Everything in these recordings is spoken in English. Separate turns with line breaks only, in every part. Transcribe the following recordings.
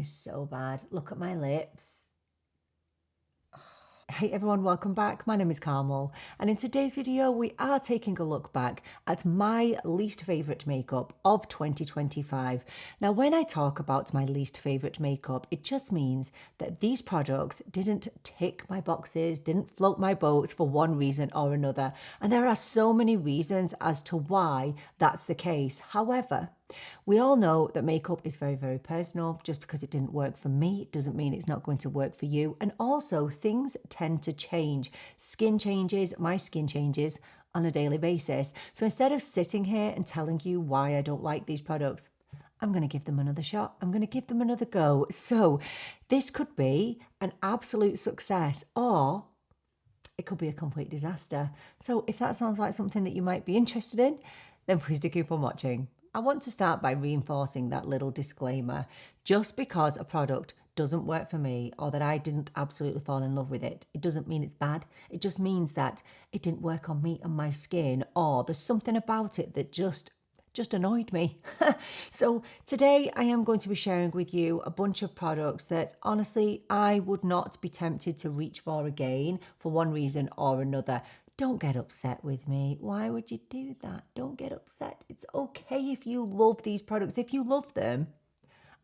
is so bad. Look at my lips. Hey everyone, welcome back. My name is Carmel, and in today's video we are taking a look back at my least favourite makeup of 2025. Now when I talk about my least favourite makeup, it just means that these products didn't tick my boxes, didn't float my boat for one reason or another, and there are so many reasons as to why that's the case. However, we all know that makeup is very, very personal. Just because it didn't work for me doesn't mean it's not going to work for you. And also, things tend to change. Skin changes, my skin changes on a daily basis. So instead of sitting here and telling you why I don't like these products, I'm going to give them another shot. I'm going to give them another go. So this could be an absolute success, or it could be a complete disaster. So if that sounds like something that you might be interested in, then please do keep on watching. I want to start by reinforcing that little disclaimer. Just because a product doesn't work for me or that I didn't absolutely fall in love with it, it doesn't mean it's bad. It just means that it didn't work on me and my skin, or there's something about it that just annoyed me. So today I am going to be sharing with you a bunch of products that honestly I would not be tempted to reach for again for one reason or another. Don't get upset with me. Why would you do that? Don't get upset. It's okay if you love these products. If you love them,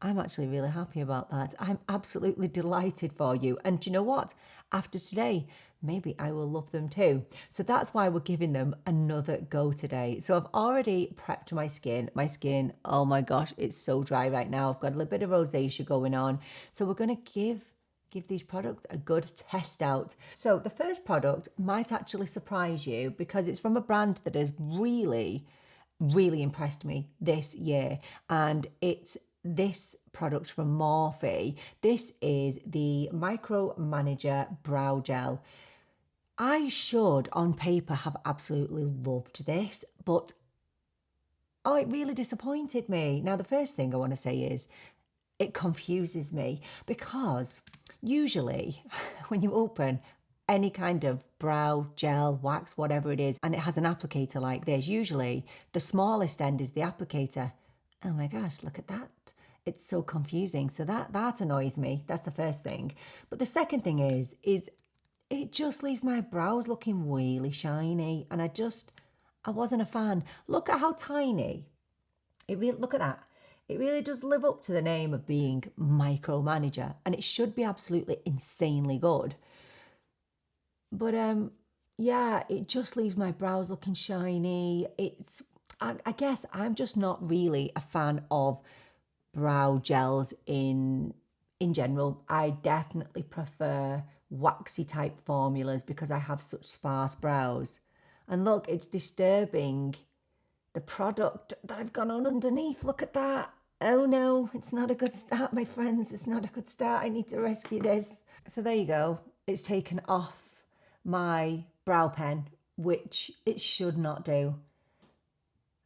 I'm actually really happy about that. I'm absolutely delighted for you. And do you know what? After today, maybe I will love them too. So that's why we're giving them another go today. So I've already prepped my skin. My skin, oh my gosh, it's so dry right now. I've got a little bit of rosacea going on. So we're going to give these products a good test out. So the first product might actually surprise you because it's from a brand that has really, really impressed me this year. And it's this product from Morphe. This is the Micro Manager Brow Gel. I should, on paper, have absolutely loved this, but oh, it really disappointed me. Now, the first thing I want to say is it confuses me because usually when you open any kind of brow gel, wax, whatever it is, and it has an applicator like this, usually the smallest end is the applicator. Oh my gosh, look at that. It's so confusing. So that annoys me. That's the first thing. But the second thing is it just leaves my brows looking really shiny, and I wasn't a fan. Look at how tiny. Look at that. It really does live up to the name of being micromanager, and it should be absolutely insanely good. But yeah, it just leaves my brows looking shiny. I guess I'm just not really a fan of brow gels in general. I definitely prefer waxy type formulas because I have such sparse brows. And look, it's disturbing the product that I've gone on underneath. Look at that. Oh no, it's not a good start, my friends. It's not a good start. I need to rescue this. So there you go. It's taken off my brow pen, which it should not do.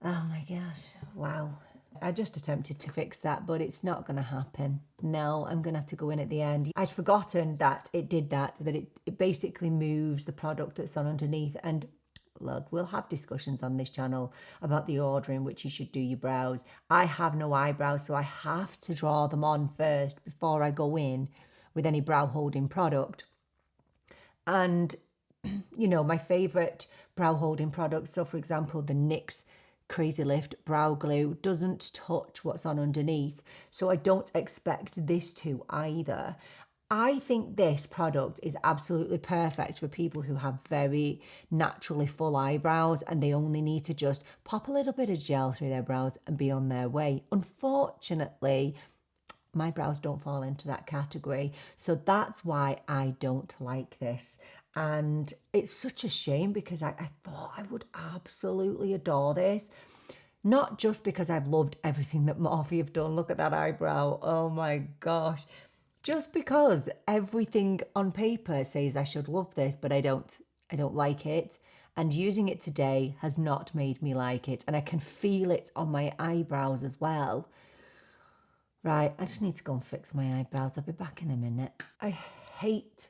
Oh my gosh, wow. I just attempted to fix that, but it's not going to happen. No, I'm going to have to go in at the end. I'd forgotten that it did that it basically moves the product that's on underneath. And look, we'll have discussions on this channel about the order in which you should do your brows. I have no eyebrows, so I have to draw them on first before I go in with any brow holding product. And, you know, my favourite brow holding products, so for example, the NYX Crazy Lift brow glue doesn't touch what's on underneath, so I don't expect this to either. I think this product is absolutely perfect for people who have very naturally full eyebrows and they only need to just pop a little bit of gel through their brows and be on their way. Unfortunately, my brows don't fall into that category, so that's why I don't like this. And it's such a shame because I thought I would absolutely adore this. Not just because I've loved everything that Morphe have done. Look at that eyebrow. Oh my gosh. Just because everything on paper says I should love this, but I don't like it. And using it today has not made me like it. And I can feel it on my eyebrows as well. Right, I just need to go and fix my eyebrows. I'll be back in a minute. I hate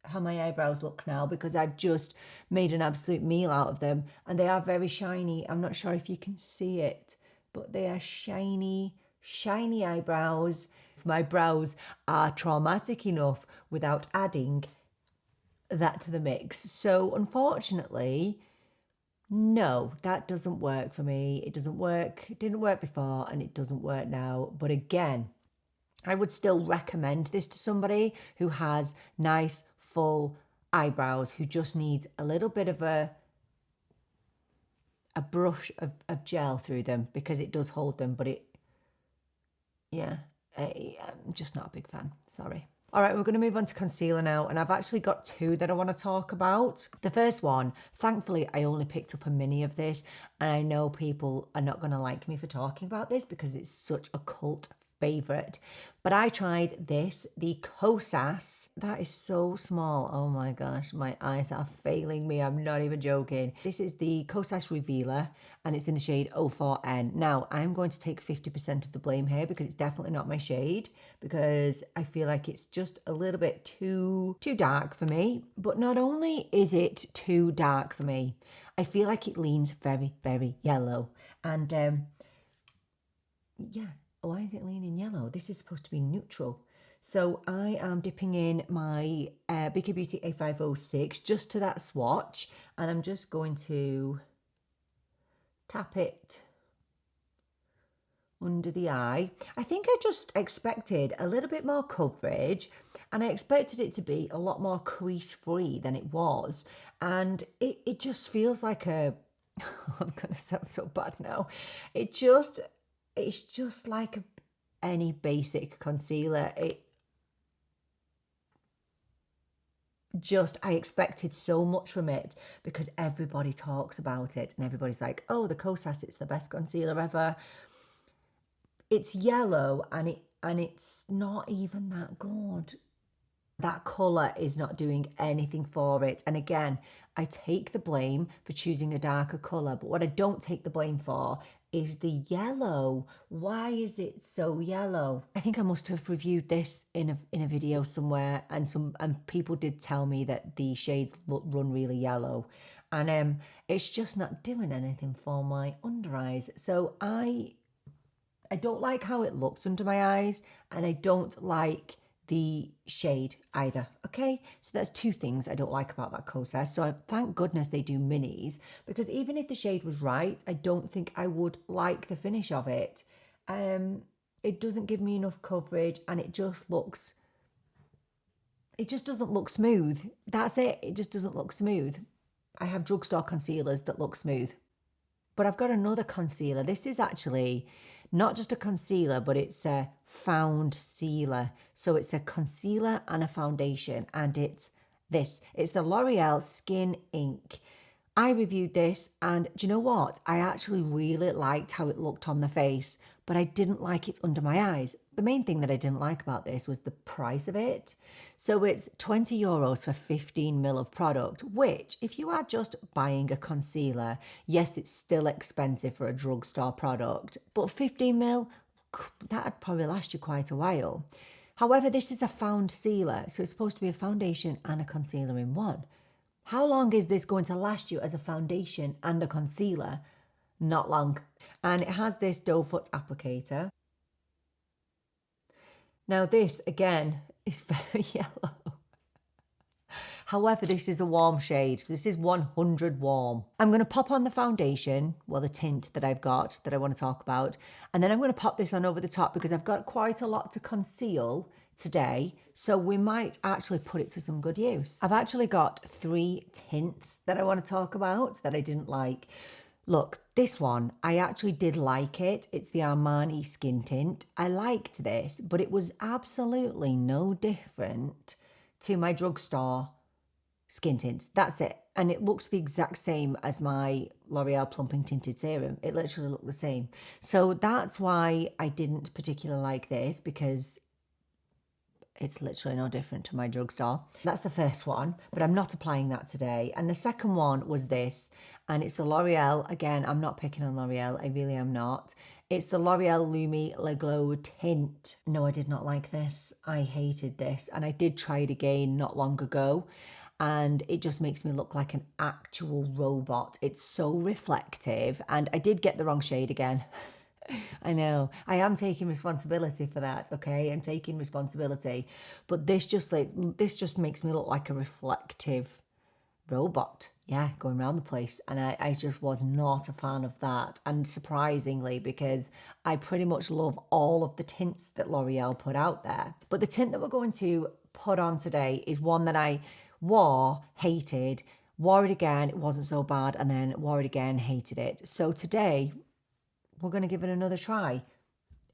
how my eyebrows look now because I've just made an absolute meal out of them, and they are very shiny. I'm not sure if you can see it, but they are shiny eyebrows if my brows are traumatic enough without adding that to the mix. So unfortunately, no, that doesn't work for me. It doesn't work. It didn't work before and it doesn't work now. But again, I would still recommend this to somebody who has nice, full eyebrows, who just needs a little bit of a brush of gel through them, because it does hold them, but I'm just not a big fan. Sorry. All right, we're going to move on to concealer now, and I've actually got two that I want to talk about. The first one, thankfully, I only picked up a mini of this, and I know people are not going to like me for talking about this because it's such a cult favorite, but I tried this, the Kosas. That is so small. Oh my gosh, my eyes are failing me. I'm not even joking. This is the Kosas Revealer, and it's in the shade 04N. Now, I'm going to take 50% of the blame here because it's definitely not my shade, because I feel like it's just a little bit too dark for me. But not only is it too dark for me, I feel like it leans very, very yellow. And yeah. Why is it leaning yellow? This is supposed to be neutral. So I am dipping in my BK Beauty A506 just to that swatch, and I'm just going to tap it under the eye. I think I just expected a little bit more coverage, and I expected it to be a lot more crease free than it was. And it just feels like a, I'm gonna sound so bad now. It's just like any basic concealer. I expected so much from it because everybody talks about it and everybody's like, oh, the Kosas, it's the best concealer ever. It's yellow and it's not even that good. That colour is not doing anything for it. And again, I take the blame for choosing a darker colour, but what I don't take the blame for is the yellow. Why is it so yellow? I think I must have reviewed this in a video somewhere, and people did tell me that the shades run really yellow, and it's just not doing anything for my under eyes. So I don't like how it looks under my eyes, and I don't like the shade either. Okay, so that's two things I don't like about that Kosas. So thank goodness they do minis, because even if the shade was right, I don't think I would like the finish of it. It doesn't give me enough coverage, and it just doesn't look smooth. That's it. It just doesn't look smooth. I have drugstore concealers that look smooth, but I've got another concealer. This is actually not just a concealer, but it's a found sealer. So it's a concealer and a foundation, and it's this. It's the L'Oreal Skin Ink. I reviewed this, and do you know what? I actually really liked how it looked on the face, but I didn't like it under my eyes. The main thing that I didn't like about this was the price of it. So it's €20 for 15 ml of product, which if you are just buying a concealer, yes, it's still expensive for a drugstore product, but 15 ml, that'd probably last you quite a while. However, this is a found sealer, so it's supposed to be a foundation and a concealer in one. How long is this going to last you as a foundation and a concealer? Not long. And it has this doe foot applicator. Now this, again, is very yellow. However, this is a warm shade. This is 100 warm. I'm going to pop on the foundation, well, the tint that I've got that I want to talk about. And then I'm going to pop this on over the top because I've got quite a lot to conceal today. So we might actually put it to some good use. I've actually got 3 tints that I want to talk about that I didn't like. Look, this one, I actually did like it. It's the Armani Skin Tint. I liked this, but it was absolutely no different to my drugstore skin tints. That's it. And it looked the exact same as my L'Oreal Plumping Tinted Serum. It literally looked the same. So that's why I didn't particularly like this, because it's literally no different to my drugstore. That's the first one, but I'm not applying that today. And the second one was this, and it's the L'Oreal. Again, I'm not picking on L'Oreal. I really am not. It's the L'Oreal Lumi Le Glow Tint. No, I did not like this. I hated this. And I did try it again not long ago, and it just makes me look like an actual robot. It's so reflective, and I did get the wrong shade again. I know. I am taking responsibility for that, okay? I'm taking responsibility. But this just makes me look like a reflective robot. Yeah, going around the place. And I just was not a fan of that. And surprisingly, because I pretty much love all of the tints that L'Oreal put out there. But the tint that we're going to put on today is one that I wore, hated, wore it again, it wasn't so bad, and then wore it again, hated it. So today, we're going to give it another try.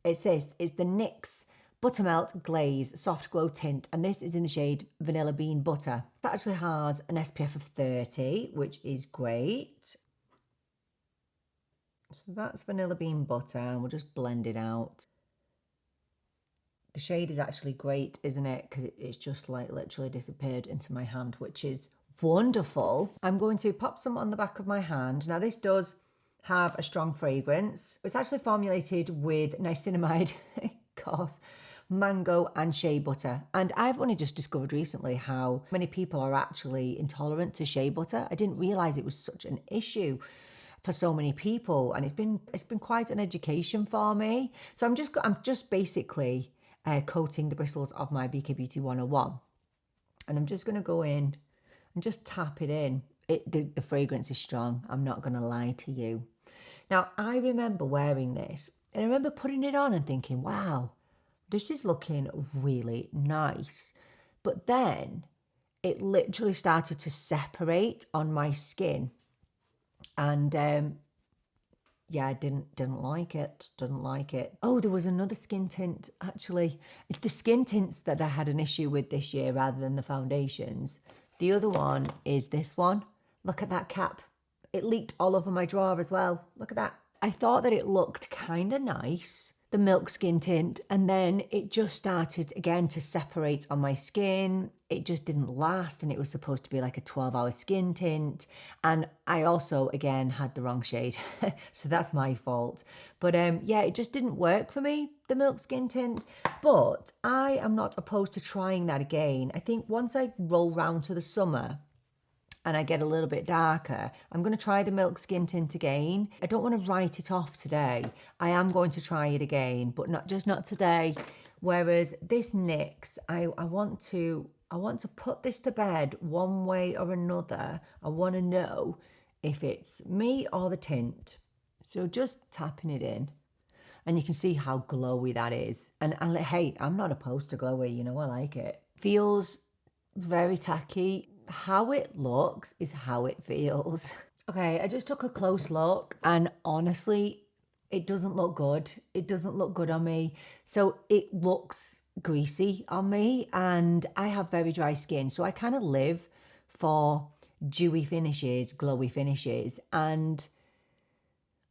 It's the NYX Buttermelt Glaze Soft Glow Tint, and this is in the shade Vanilla Bean Butter. It actually has an SPF of 30, which is great. So that's Vanilla Bean Butter, and we'll just blend it out. The shade is actually great, isn't it? Because it's just like literally disappeared into my hand, which is wonderful. I'm going to pop some on the back of my hand. Now this does have a strong fragrance. It's actually formulated with niacinamide, gosh, mango and shea butter. And I've only just discovered recently how many people are actually intolerant to shea butter. I didn't realize it was such an issue for so many people, and it's been quite an education for me. So I'm just basically coating the bristles of my BK Beauty 101, and I'm just going to go in and just tap it in. The fragrance is strong, I'm not going to lie to you. Now, I remember wearing this, and I remember putting it on and thinking, wow, this is looking really nice. But then it literally started to separate on my skin, and yeah, I didn't like it. Didn't like it. Oh, there was another skin tint, actually. It's the skin tints that I had an issue with this year rather than the foundations. The other one is this one. Look at that cap. It leaked all over my drawer as well. Look at that. I thought that it looked kind of nice, the milk skin tint, and then it just started again to separate on my skin. It just didn't last, and it was supposed to be like a 12-hour skin tint. And I also, again, had the wrong shade. So that's my fault. But yeah, it just didn't work for me, the milk skin tint. But I am not opposed to trying that again. I think once I roll round to the summer and I get a little bit darker, I'm going to try the milk skin tint again. I don't want to write it off today. I am going to try it again, but not today. Whereas this NYX, I want to put this to bed one way or another. I want to know if it's me or the tint. So just tapping it in, and you can see how glowy that is. And hey, I'm not opposed to glowy, you know, I like it. Feels very tacky. How it looks is how it feels. Okay, I just took a close look, and honestly, it doesn't look good. It doesn't look good on me. So it looks greasy on me, and I have very dry skin. So I kind of live for dewy finishes, glowy finishes. And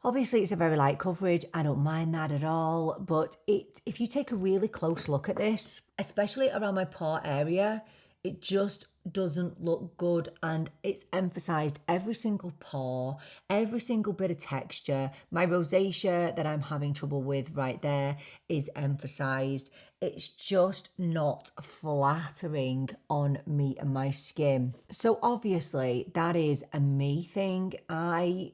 obviously it's a very light coverage. I don't mind that at all. But if you take a really close look at this, especially around my pore area, it just doesn't look good, and it's emphasized every single pore, every single bit of texture. My rosacea that I'm having trouble with right there is emphasized. It's just not flattering on me and my skin. So obviously that is a me thing. I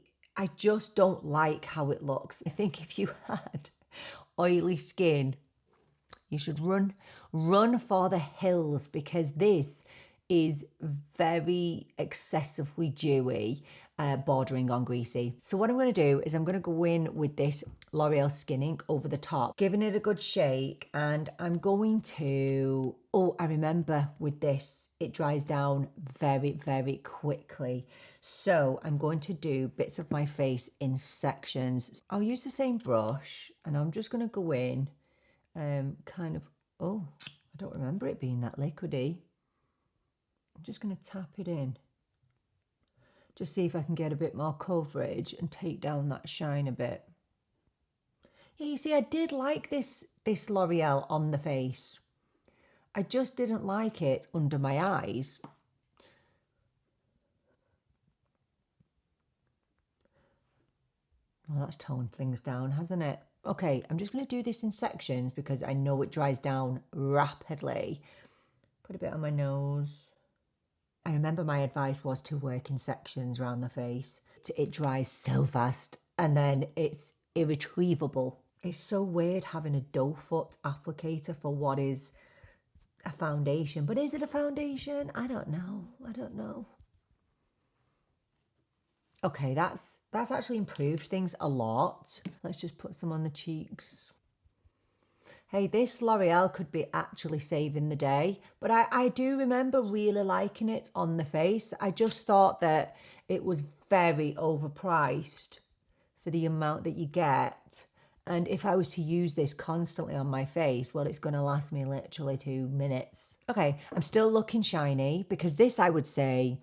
just don't like how it looks. I think if you had oily skin, you should run for the hills, because this is very excessively dewy, bordering on greasy. So what I'm going to do is I'm going to go in with this L'Oreal Skin Ink over the top, giving it a good shake, and I'm going to, oh, I remember with this, it dries down very, very quickly. So I'm going to do bits of my face in sections. I'll use the same brush, and I'm just going to go in, kind of, oh, I don't remember it being that liquidy. I'm just going to tap it in. Just see if I can get a bit more coverage and take down that shine a bit. Yeah, you see, I did like this L'Oreal on the face. I just didn't like it under my eyes. Well, that's toned things down, hasn't it? Okay, I'm just going to do this in sections because I know it dries down rapidly. Put a bit on my nose. I remember my advice was to work in sections around the face. It dries so fast, and then it's irretrievable. It's so weird having a doe foot applicator for what is a foundation. But is it a foundation? I don't know. I don't know. Okay, that's actually improved things a lot. Let's just put some on the cheeks. Hey, this L'Oreal could be actually saving the day, but I do remember really liking it on the face. I just thought that it was very overpriced for the amount that you get. And if I was to use this constantly on my face, well, it's going to last me literally 2 minutes. Okay, I'm still looking shiny because this, I would say,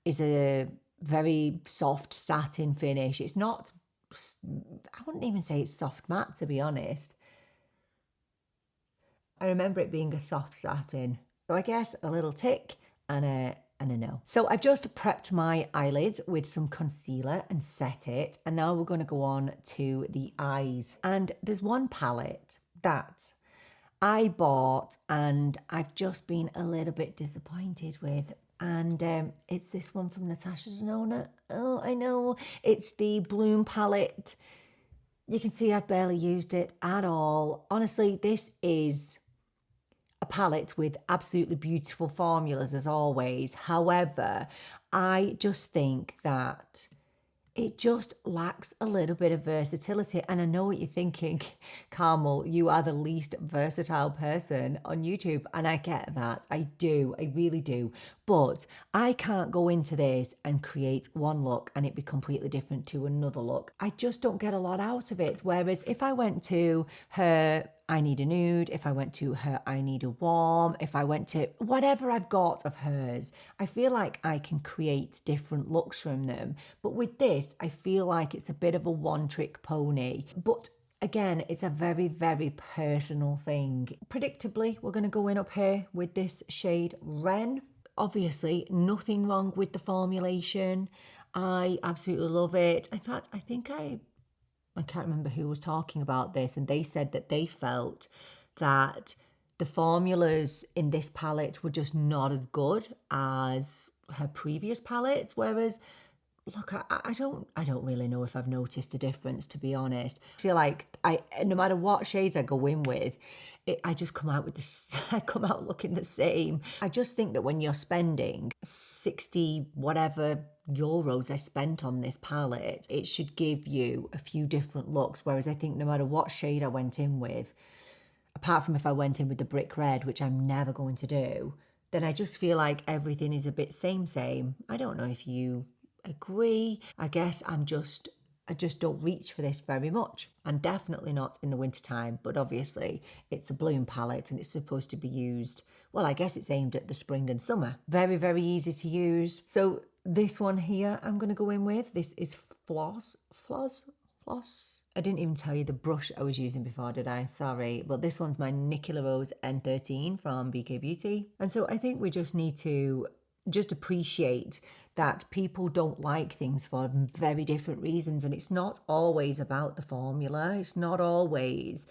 is a very soft satin finish. It's not, I wouldn't even say it's soft matte, to be honest. I remember it being a soft satin. So I guess a little tick and a no. So I've just prepped my eyelids with some concealer and set it. And now we're going to go on to the eyes. And there's one palette that I bought and I've just been a little bit disappointed with. And it's this one from Natasha Denona. Oh, I know. It's the Bloom palette. You can see I've barely used it at all. Honestly, this is a palette with absolutely beautiful formulas as always. However, I just think that it just lacks a little bit of versatility. And I know what you're thinking, Carmel, you are the least versatile person on YouTube. And I get that. I do. I really do. But I can't go into this and create one look and it be completely different to another look. I just don't get a lot out of it. Whereas if I went to her I Need a Nude, if I went to her I Need a Warm, if I went to whatever I've got of hers, I feel like I can create different looks from them. But with this, I feel like it's a bit of a one-trick pony. But again, it's a very, very personal thing. Predictably, we're going to go in up here with this shade Ren. Obviously, nothing wrong with the formulation. I absolutely love it. In fact, I think I can't remember who was talking about this, and they said that they felt that the formulas in this palette were just not as good as her previous palettes. Whereas, look, I don't really know if I've noticed a difference, to be honest. I feel like no matter what shades I go in with, I just come out with this. I come out looking the same. I just think that when you're spending 60 whatever euros I spent on this palette, it should give you a few different looks. Whereas I think no matter what shade I went in with, apart from if I went in with the brick red, which I'm never going to do, then I just feel like everything is a bit same. I don't know if you agree. I guess I just don't reach for this very much, and definitely not in the wintertime. But obviously it's a Bloom palette and it's supposed to be used, well, I guess it's aimed at the spring and summer. Very, very easy to use. So this one here I'm going to go in with. This is Floss. I didn't even tell you the brush I was using before, did I? Sorry. But this one's my Nicola Rose N13 from BK Beauty. And so I think we just need to just appreciate that people don't like things for very different reasons. And it's not always about the formula. It's not always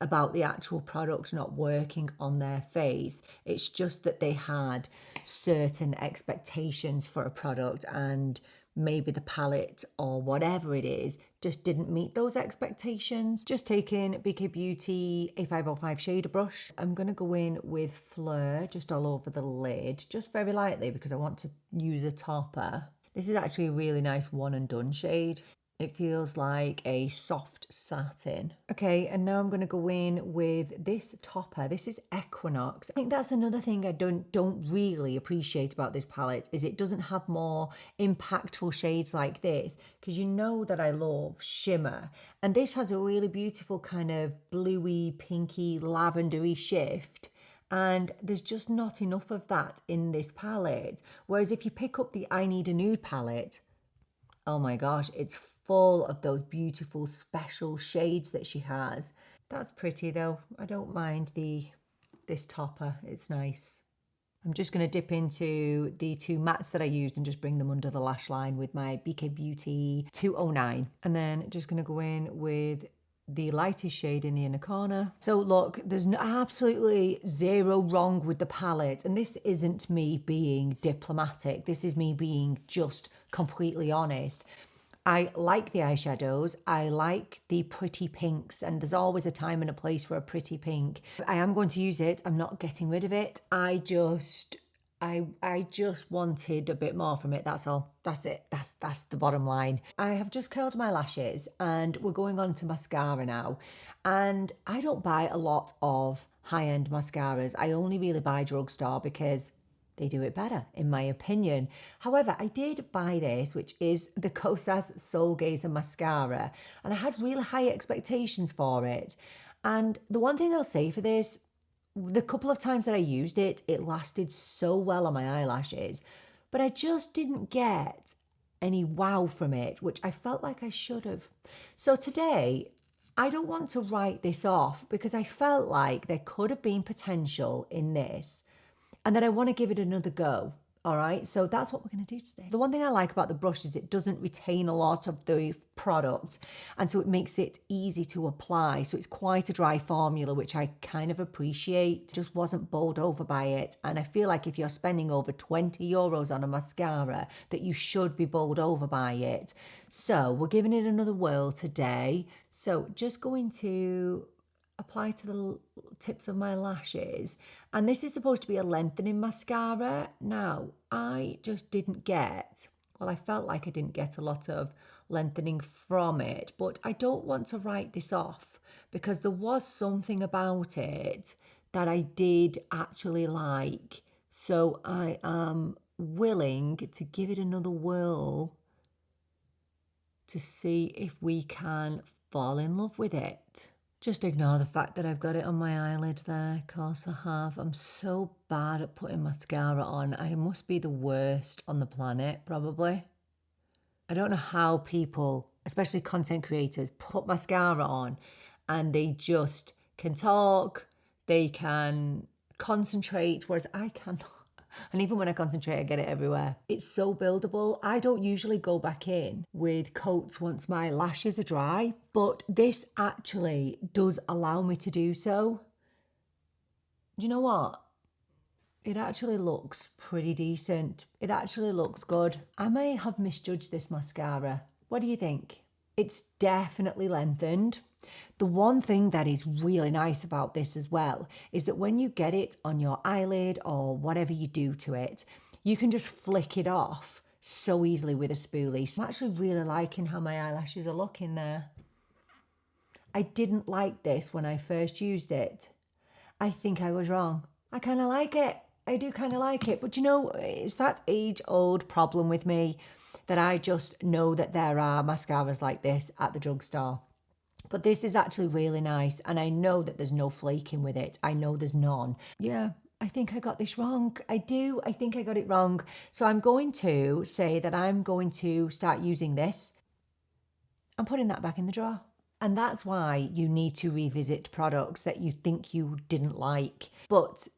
about the actual product not working on their face. It's just that they had certain expectations for a product, and maybe the palette or whatever it is just didn't meet those expectations. Just taking BK Beauty A505 shader brush. I'm going to go in with Fleur just all over the lid, just very lightly because I want to use a topper. This is actually a really nice one and done shade. It feels like a soft satin. Okay, and now I'm going to go in with this topper. This is Equinox. I think that's another thing I don't really appreciate about this palette, is it doesn't have more impactful shades like this, because you know that I love shimmer. And this has a really beautiful kind of bluey, pinky, lavendery shift. And there's just not enough of that in this palette. Whereas if you pick up the I Need a Nude palette, oh my gosh, it's full of those beautiful special shades that she has. That's pretty though. I don't mind this topper. It's nice. I'm just going to dip into the two mattes that I used and just bring them under the lash line with my BK Beauty 209. And then just going to go in with the lightest shade in the inner corner. So look, there's absolutely zero wrong with the palette. And this isn't me being diplomatic. This is me being just completely honest. I like the eyeshadows. I like the pretty pinks, and there's always a time and a place for a pretty pink. I am going to use it. I'm not getting rid of it. I just wanted a bit more from it. That's all. That's it. That's the bottom line. I have just curled my lashes and we're going on to mascara now. And I don't buy a lot of high-end mascaras. I only really buy drugstore because they do it better, in my opinion. However, I did buy this, which is the Kosas Soulgazer mascara, and I had really high expectations for it. And the one thing I'll say for this, the couple of times that I used it, it lasted so well on my eyelashes, but I just didn't get any wow from it, which I felt like I should have. So today, I don't want to write this off because I felt like there could have been potential in this and that I want to give it another go. All right, so that's what we're going to do today. The one thing I like about the brush is it doesn't retain a lot of the product, and so it makes it easy to apply. So it's quite a dry formula, which I kind of appreciate. Just wasn't bowled over by it, and I feel like if you're spending over 20 euros on a mascara, that you should be bowled over by it. So we're giving it another whirl today. So just going to apply to the tips of my lashes, and this is supposed to be a lengthening mascara. Now I just didn't get, well, I felt like I didn't get a lot of lengthening from it, but I don't want to write this off because there was something about it that I did actually like, so I am willing to give it another whirl to see if we can fall in love with it. Just ignore the fact that I've got it on my eyelid there, of course I have. I'm so bad at putting mascara on. I must be the worst on the planet, probably. I don't know how people, especially content creators, put mascara on and they just can talk, they can concentrate, whereas I cannot. And even when I concentrate, I get it everywhere. It's so buildable. I don't usually go back in with coats once my lashes are dry, but this actually does allow me to do so. Do you know what? It actually looks pretty decent. It actually looks good. I may have misjudged this mascara. What do you think? It's definitely lengthened. The one thing that is really nice about this as well is that when you get it on your eyelid or whatever you do to it, you can just flick it off so easily with a spoolie. So I'm actually really liking how my eyelashes are looking there. I didn't like this when I first used it. I think I was wrong. I kind of like it. I do kind of like it. But you know, it's that age-old problem with me that I just know that there are mascaras like this at the drugstore. But this is actually really nice, and I know that there's no flaking with it. I know there's none. Yeah, I think I got this wrong. I do. I think I got it wrong. So I'm going to say that I'm going to start using this and putting that back in the drawer. And that's why you need to revisit products that you think you didn't like. But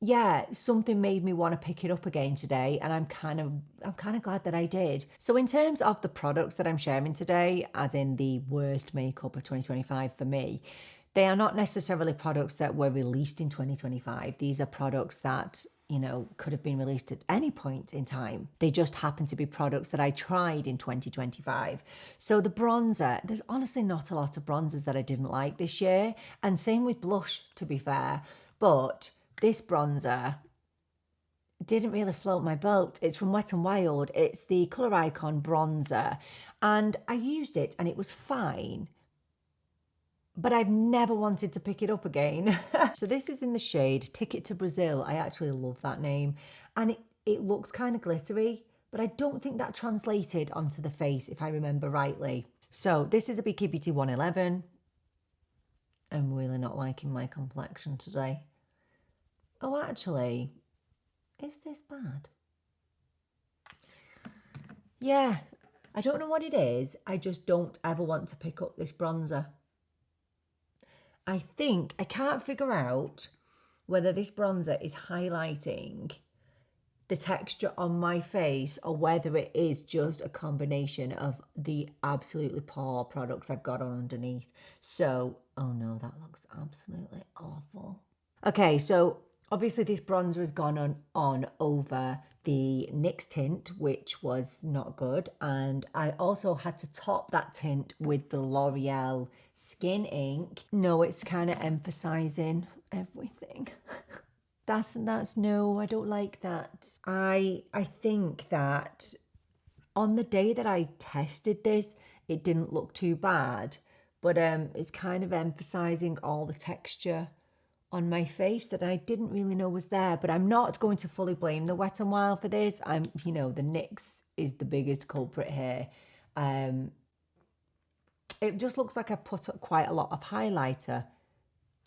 yeah, something made me want to pick it up again today, and I'm kind of glad that I did. So in terms of the products that I'm sharing today, as in the worst makeup of 2025 for me, they are not necessarily products that were released in 2025. These are products that, you know, could have been released at any point in time. They just happen to be products that I tried in 2025. So the bronzer, there's honestly not a lot of bronzers that I didn't like this year, and same with blush, to be fair, but this bronzer didn't really float my boat. It's from Wet n Wild. It's the Colour Icon bronzer. And I used it and it was fine. But I've never wanted to pick it up again. So this is in the shade Ticket to Brazil. I actually love that name. And it looks kind of glittery, but I don't think that translated onto the face, if I remember rightly. So this is a Biki Beauty 111. I'm really not liking my complexion today. Oh, actually, is this bad? Yeah, I don't know what it is. I just don't ever want to pick up this bronzer. I can't figure out whether this bronzer is highlighting the texture on my face or whether it is just a combination of the absolutely poor products I've got on underneath. So, oh no, that looks absolutely awful. Okay, so obviously this bronzer has gone on over the NYX tint, which was not good. And I also had to top that tint with the L'Oreal Skin Ink. No, it's kind of emphasizing everything. That's no, I don't like that. I think that on the day that I tested this, it didn't look too bad, but it's kind of emphasizing all the texture on my face that I didn't really know was there. But I'm not going to fully blame the Wet n Wild for this. You know, the NYX is the biggest culprit here. It just looks like I've put quite a lot of highlighter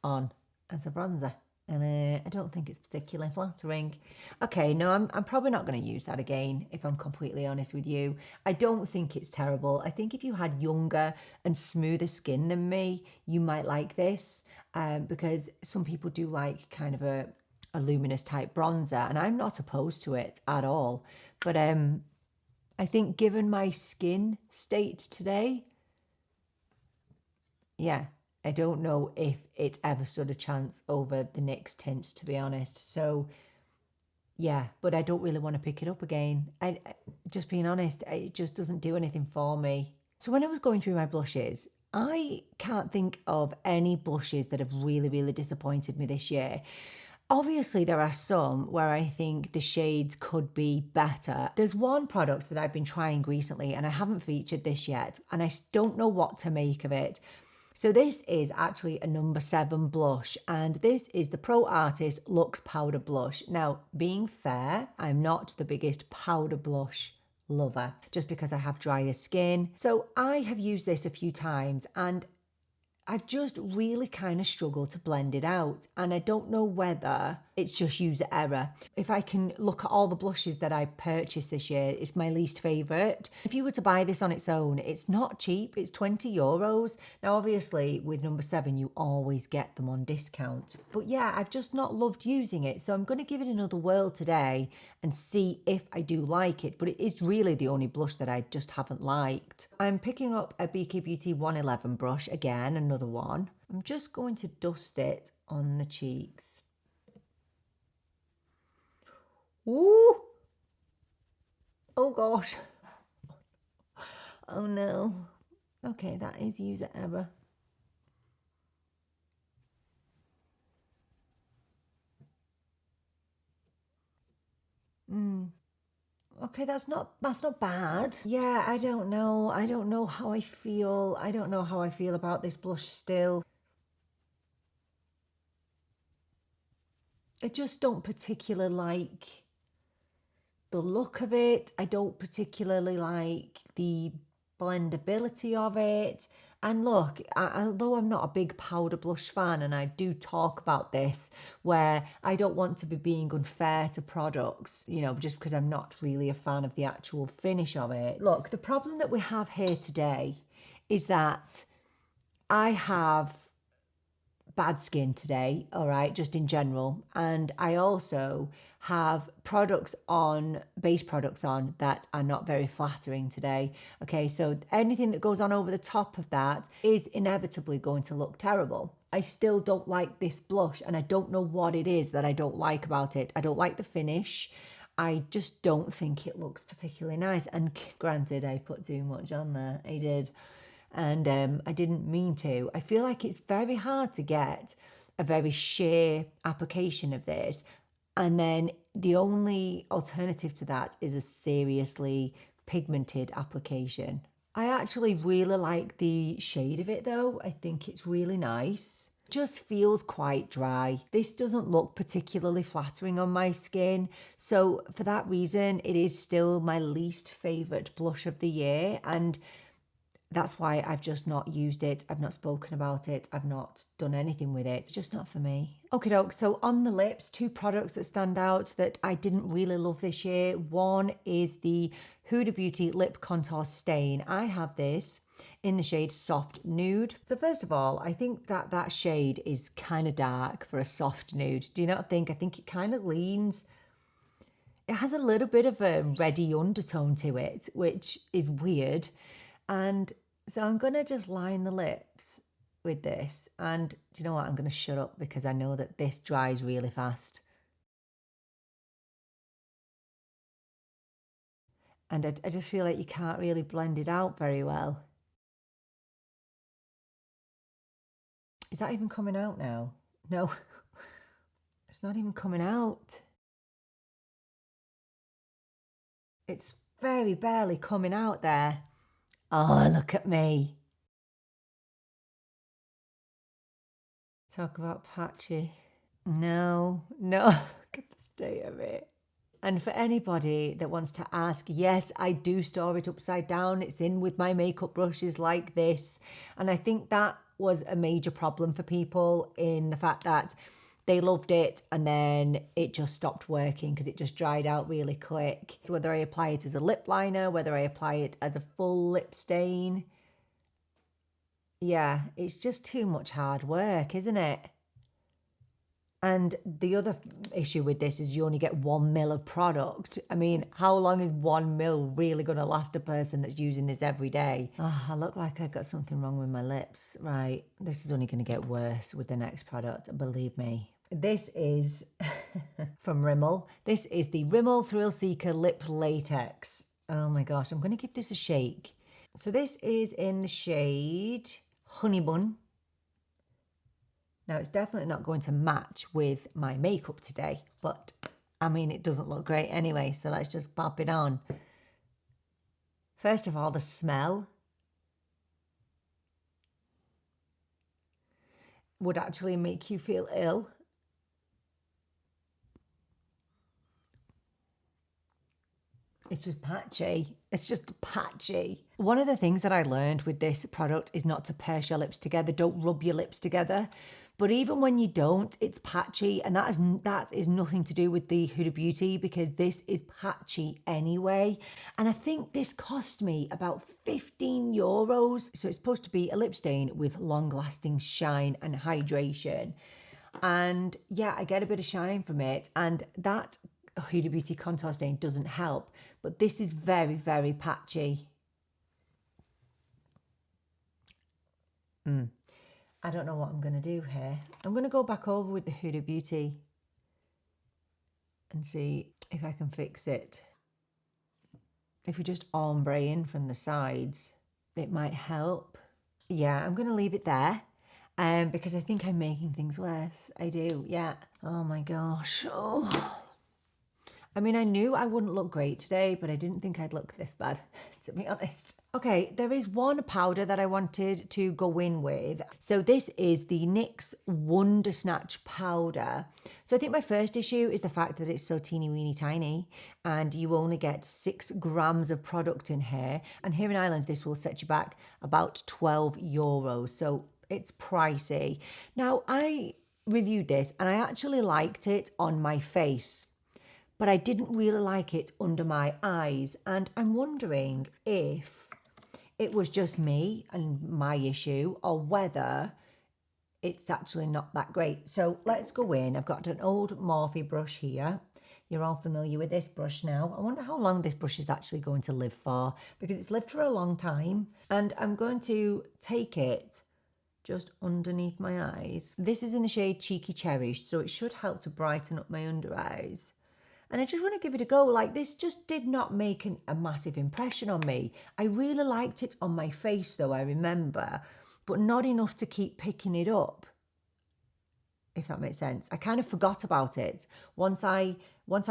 on as a bronzer. And I don't think it's particularly flattering. Okay, no, I'm probably not going to use that again, if I'm completely honest with you. I don't think it's terrible. I think if you had younger and smoother skin than me, you might like this, because some people do like kind of a luminous type bronzer, and I'm not opposed to it at all. But I think given my skin state today, yeah, I don't know if it ever stood a chance over the NYX tint, to be honest. So, yeah, but I don't really want to pick it up again. I just being honest, it just doesn't do anything for me. So when I was going through my blushes, I can't think of any blushes that have really, really disappointed me this year. Obviously, there are some where I think the shades could be better. There's one product that I've been trying recently and I haven't featured this yet, and I don't know what to make of it. So this is actually a number 7 blush, and this is the Pro Artist Luxe Powder Blush. Now, being fair, I'm not the biggest powder blush lover, just because I have drier skin. So I have used this a few times, and I've just really kind of struggled to blend it out, and I don't know whether it's just user error. If I can look at all the blushes that I purchased this year, it's my least favourite. If you were to buy this on its own, it's not cheap, it's €20. Now obviously with number 7 you always get them on discount. But yeah, I've just not loved using it, so I'm going to give it another whirl today and see if I do like it. But it is really the only blush that I just haven't liked. I'm picking up a BK Beauty 111 brush again, another one. I'm just going to dust it on the cheeks. Ooh! Oh gosh. Oh no. Okay, that is user error. Okay, that's not bad. Yeah, I don't know. I don't know how I feel. I don't know how I feel about this blush still. I just don't particularly like the look of it. I don't particularly like the blendability of it. And look, although I'm not a big powder blush fan, and I do talk about this, where I don't want to be being unfair to products, you know, just because I'm not really a fan of the actual finish of it. Look, the problem that we have here today is that I have bad skin today, all right, just in general. And I also have base products on that are not very flattering today. Okay, so anything that goes on over the top of that is inevitably going to look terrible. I still don't like this blush, and I don't know what it is that I don't like about it. I don't like the finish. I just don't think it looks particularly nice. And granted, I put too much on there. I did. And I didn't mean to. I feel like it's very hard to get a very sheer application of this, and then the only alternative to that is a seriously pigmented application. I actually really like the shade of it though. I think it's really nice. Just feels quite dry. This doesn't look particularly flattering on my skin, so for that reason it is still my least favourite blush of the year, and that's why I've just not used it. I've not spoken about it. I've not done anything with it. It's just not for me. Okay, doke. So on the lips, 2 products that stand out that I didn't really love this year. One is the Huda Beauty Lip Contour Stain. I have this in the shade Soft Nude. So first of all, I think that shade is kind of dark for a soft nude. Do you not think? I think it kind of leans... It has a little bit of a reddy undertone to it, which is weird. And so I'm going to just line the lips with this. And do you know what? I'm going to shut up because I know that this dries really fast. And I just feel like you can't really blend it out very well. Is that even coming out now? No, it's not even coming out. It's very barely coming out there. Oh, look at me. Talk about patchy. No, look at the state of it. And for anybody that wants to ask, yes, I do store it upside down. It's in with my makeup brushes like this. And I think that was a major problem for people, in the fact that they loved it and then it just stopped working because it just dried out really quick. So whether I apply it as a lip liner, whether I apply it as a full lip stain, yeah, it's just too much hard work, isn't it? And the other issue with this is you only get 1 ml of product. I mean, how long is 1 ml really going to last a person that's using this every day? Oh, I look like I got something wrong with my lips. Right, this is only going to get worse with the next product, believe me. This is from Rimmel. This is the Rimmel Thrill Seeker Lip Latex. Oh my gosh, I'm going to give this a shake. So this is in the shade Honey Bun. Now, it's definitely not going to match with my makeup today, but I mean, it doesn't look great anyway, so let's just pop it on. First of all, the smell would actually make you feel ill. It's just patchy. It's just patchy. One of the things that I learned with this product is not to purse your lips together. Don't rub your lips together. But even when you don't, it's patchy. And that is nothing to do with the Huda Beauty, because this is patchy anyway. And I think this cost me about 15 euros. So it's supposed to be a lip stain with long-lasting shine and hydration. And yeah, I get a bit of shine from it. And that Huda Beauty contour stain doesn't help, but this is very, very patchy. I don't know what I'm going to do here. I'm going to go back over with the Huda Beauty and see if I can fix it. If we just ombre in from the sides, it might help. Yeah, I'm going to leave it there. Because I think I'm making things worse. I do, yeah. Oh my gosh. Oh. I mean, I knew I wouldn't look great today, but I didn't think I'd look this bad, to be honest. Okay, there is one powder that I wanted to go in with. So this is the NYX Wonder Snatch powder. So I think my first issue is the fact that it's so teeny weeny tiny and you only get 6 grams of product in here. And here in Ireland, this will set you back about 12 euros. So it's pricey. Now, I reviewed this and I actually liked it on my face, but I didn't really like it under my eyes. And I'm wondering if it was just me and my issue, or whether it's actually not that great. So let's go in. I've got an old Morphe brush here. You're all familiar with this brush now. I wonder how long this brush is actually going to live for, because it's lived for a long time. And I'm going to take it just underneath my eyes. This is in the shade Cheeky Cherry, so it should help to brighten up my under eyes. And I just want to give it a go. Like, this just did not make a massive impression on me. I really liked it on my face though, I remember, but not enough to keep picking it up, if that makes sense. I kind of forgot about it. Once I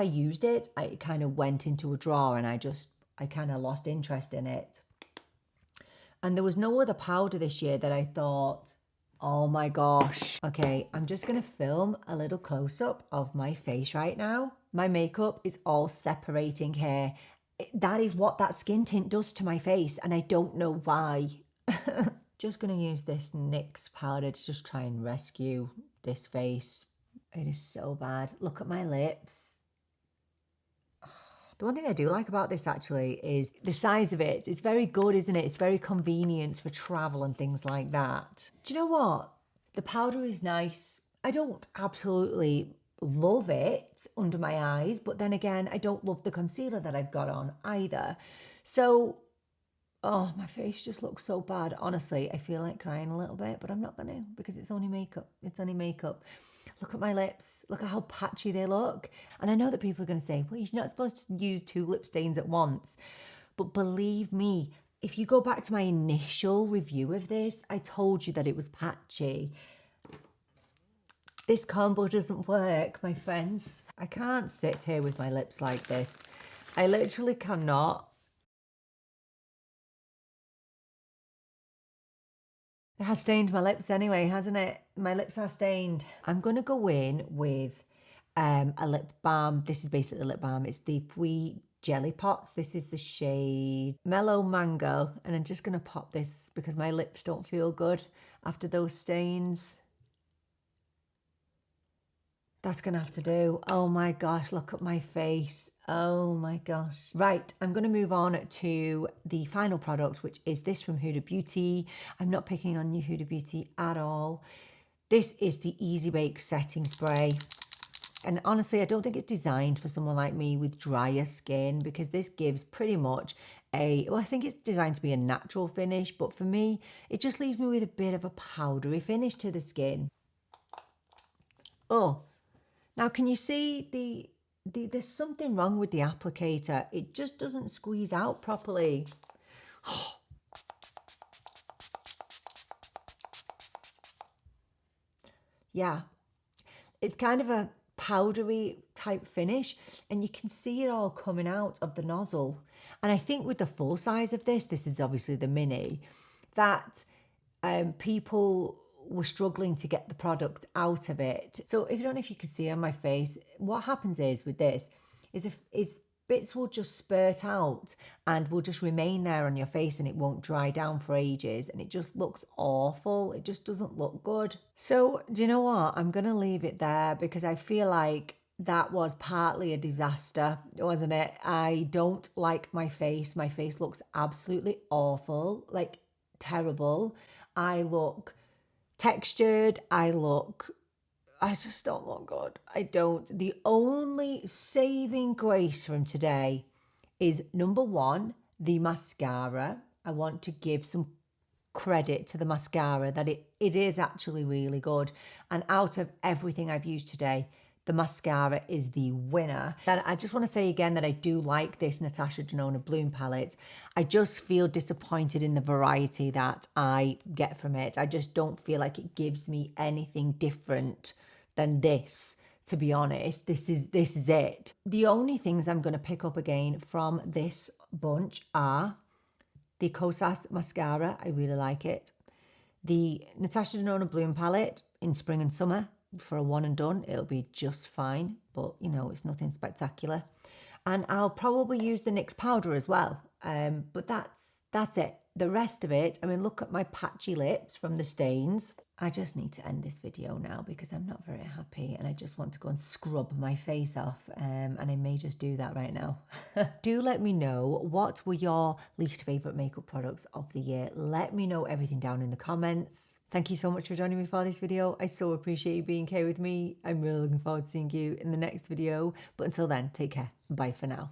used it, it kind of went into a drawer and I kind of lost interest in it. And there was no other powder this year that I thought, oh my gosh. Okay, I'm just going to film a little close-up of my face right now. My makeup is all separating here. That is what that skin tint does to my face, and I don't know why. Just going to use this NYX powder to just try and rescue this face. It is so bad. Look at my lips. The one thing I do like about this actually is the size of it. It's very good, isn't it? It's very convenient for travel and things like that. Do you know what? The powder is nice. I don't absolutely love it under my eyes, but then again, I don't love the concealer that I've got on either. So, oh, my face just looks so bad. Honestly, I feel like crying a little bit, but I'm not gonna, because it's only makeup. It's only makeup. Look at my lips. Look at how patchy they look. And I know that people are going to say, well, you're not supposed to use 2 lip stains at once. But believe me, if you go back to my initial review of this, I told you that it was patchy. This combo doesn't work, my friends. I can't sit here with my lips like this. I literally cannot. It has stained my lips anyway, hasn't it? My lips are stained. I'm going to go in with a lip balm. This is basically the lip balm. It's the Fui Jelly Pots. This is the shade Mellow Mango. And I'm just going to pop this because my lips don't feel good after those stains. That's going to have to do. Oh my gosh, look at my face. Oh my gosh. Right, I'm going to move on to the final product, which is this from Huda Beauty. I'm not picking on new Huda Beauty at all. This is the Easy Bake Setting Spray. And honestly, I don't think it's designed for someone like me with drier skin, because this gives pretty much well, I think it's designed to be a natural finish, but for me, it just leaves me with a bit of a powdery finish to the skin. Oh. Now, can you see there's something wrong with the applicator. It just doesn't squeeze out properly. Yeah, it's kind of a powdery type finish, and you can see it all coming out of the nozzle. And I think with the full size of this is obviously the mini, that people were struggling to get the product out of it. So if you don't know if you can see on my face, what happens is with this is bits will just spurt out and will just remain there on your face, and it won't dry down for ages, and it just looks awful. It just doesn't look good. So do you know what? I'm gonna leave it there because I feel like that was partly a disaster, wasn't it? I don't like my face. My face looks absolutely awful, like terrible. I look textured, I just don't look good. I don't. The only saving grace from today is number one, the mascara. I want to give some credit to the mascara that it is actually really good. And out of everything I've used today, the mascara is the winner. And I just want to say again that I do like this Natasha Denona Bloom palette. I just feel disappointed in the variety that I get from it. I just don't feel like it gives me anything different than this, to be honest. This is it. The only things I'm going to pick up again from this bunch are the Kosas mascara. I really like it. The Natasha Denona Bloom palette in spring and summer. For a one and done, it'll be just fine, but you know, it's nothing spectacular. And I'll probably use the NYX powder as well, but that's it. The rest of it, I mean, look at my patchy lips from the stains. I just need to end this video now because I'm not very happy and I just want to go and scrub my face off, and I may just do that right now. Do let me know, what were your least favourite makeup products of the year? Let me know everything down in the comments. Thank you so much for joining me for this video. I so appreciate you being here with me. I'm really looking forward to seeing you in the next video. But until then, take care. Bye for now.